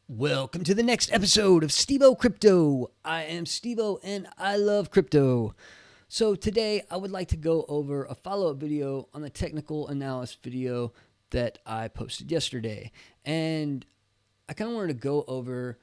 Welcome to the next episode of Steve-O Crypto. I am Steve-O and I love crypto. So today I would like to go over a follow-up video on the technical analysis video that I posted yesterday. And I kind of wanted to go over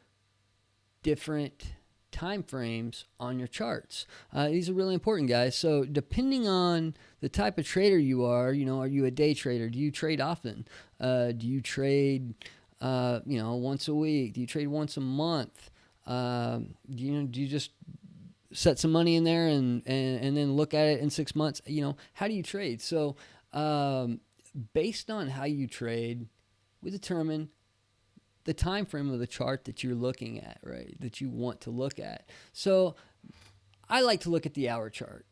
different time frames on your charts. These are really important, guys. So depending on the type of trader you are, are you a day trader? Do you trade often? Do you trade once a week? Do you trade once a month? Do you just set some money in there and then look at it in 6 months? How do you trade? So based on how you trade, we determine the time frame of the chart that you're looking at, right? That you want to look at. So I like to look at the hour chart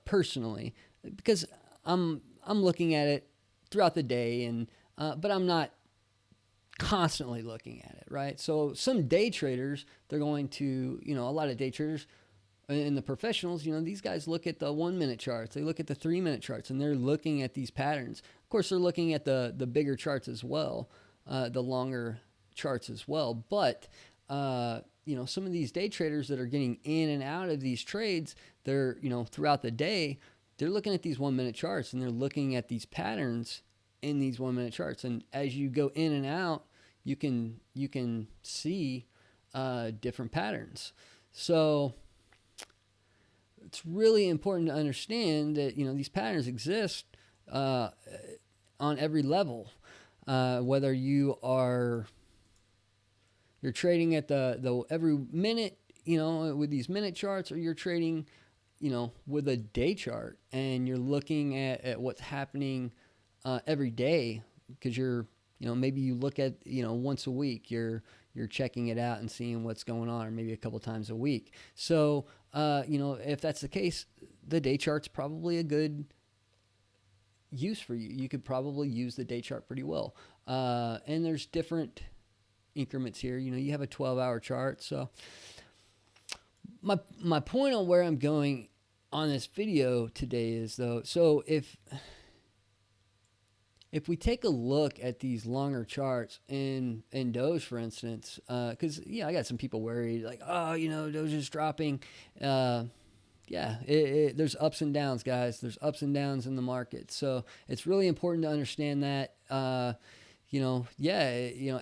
personally because I'm looking at it throughout the day, and but I'm not constantly looking at it, right? So some day traders, they're going to, a lot of day traders and the professionals, these guys look at the 1 minute charts, they look at the 3 minute charts, and they're looking at these patterns. Of course, they're looking at the bigger charts as well, the longer charts as well. But, some of these day traders that are getting in and out of these trades, they're, throughout the day, they're looking at these 1 minute charts and they're looking at these patterns in these 1 minute charts. And as you go in and out, you can see different patterns. So it's really important to understand that these patterns exist on every level, whether you're trading at the every minute, with these minute charts, or you're trading with a day chart and you're looking at what's happening every day, because maybe you look at once a week, you're checking it out and seeing what's going on, or maybe a couple times a week. So if that's the case, the day chart's probably a good use for you. You could probably use the day chart pretty well. And there's different increments here. You have a 12-hour chart. So my point on where I'm going on this video today is, though, so if we take a look at these longer charts in Doge, for instance, because I got some people worried, like, Doge is dropping. There's ups and downs, guys. There's ups and downs in the market, so it's really important to understand that.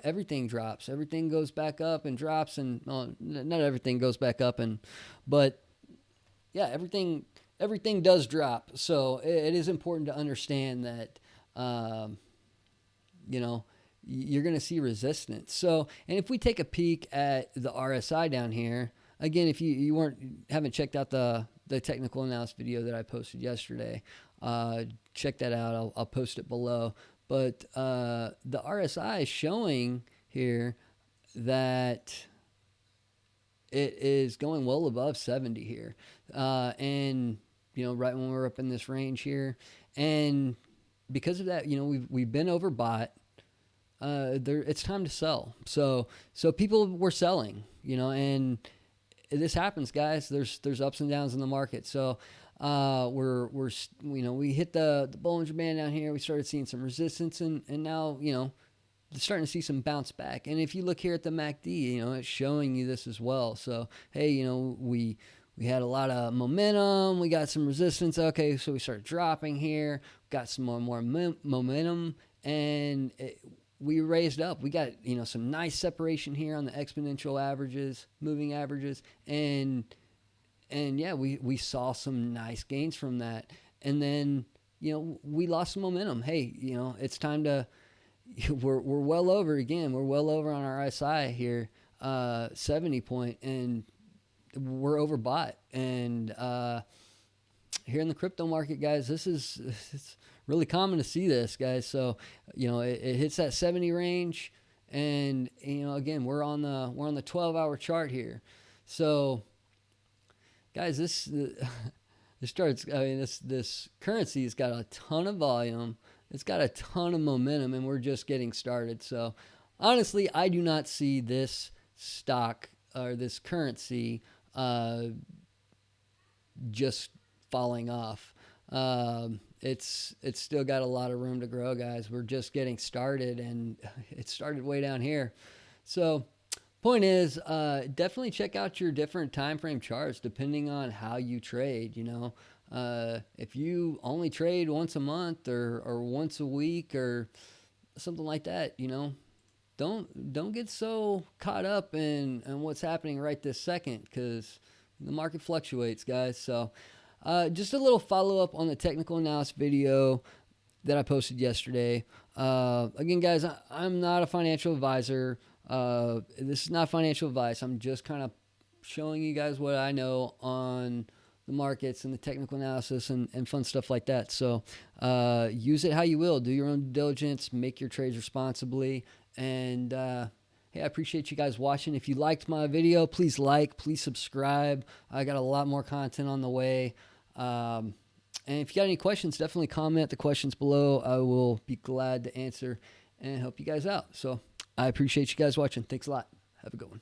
Everything drops, everything goes back up and drops, and not everything goes back up, but everything does drop. So it is important to understand that. You're going to see resistance. So, and if we take a peek at the RSI down here, again, if you haven't checked out the technical analysis video that I posted yesterday, check that out. I'll post it below. But the RSI is showing here that it is going well above 70 here, and right when we're up in this range here, and because of that, we've been overbought. It's time to sell. So people were selling, and this happens, guys. There's ups and downs in the market. So we hit the Bollinger Band down here. We started seeing some resistance, and now starting to see some bounce back. And if you look here at the MACD, it's showing you this as well. So hey, we had a lot of momentum. We got some resistance. Okay, so we started dropping here. Got some more momentum, and we raised up. We got some nice separation here on the exponential averages, moving averages, and we saw some nice gains from that. And then we lost some momentum. Hey, it's time to. We're well over again. We're well over on our RSI here, 70 point, and we're overbought. And here in the crypto market, guys, it's really common to see this, guys. So it hits that 70 range, and again, we're on the 12-hour chart here. So guys, this starts. This currency has got a ton of volume. It's got a ton of momentum, and we're just getting started. So honestly, I do not see this stock or this currency just falling off. It's still got a lot of room to grow, guys. We're just getting started, and it started way down here. So Point is, definitely check out your different time frame charts depending on how you trade. If you only trade once a month or once a week or something like that, don't get so caught up in what's happening right this second, because the market fluctuates, guys. So just a little follow-up on the technical analysis video that I posted yesterday. Again, guys, I'm not a financial advisor. This is not financial advice. I'm just kind of showing you guys what I know on the markets and the technical analysis and fun stuff like that. So use it how you will. Do your own due diligence. Make your trades responsibly. And hey, I appreciate you guys watching. If you liked my video, please please subscribe. I got a lot more content on the way. And if you got any questions, definitely comment the questions below. I will be glad to answer and help you guys out. So I appreciate you guys watching. Thanks a lot. Have a good one.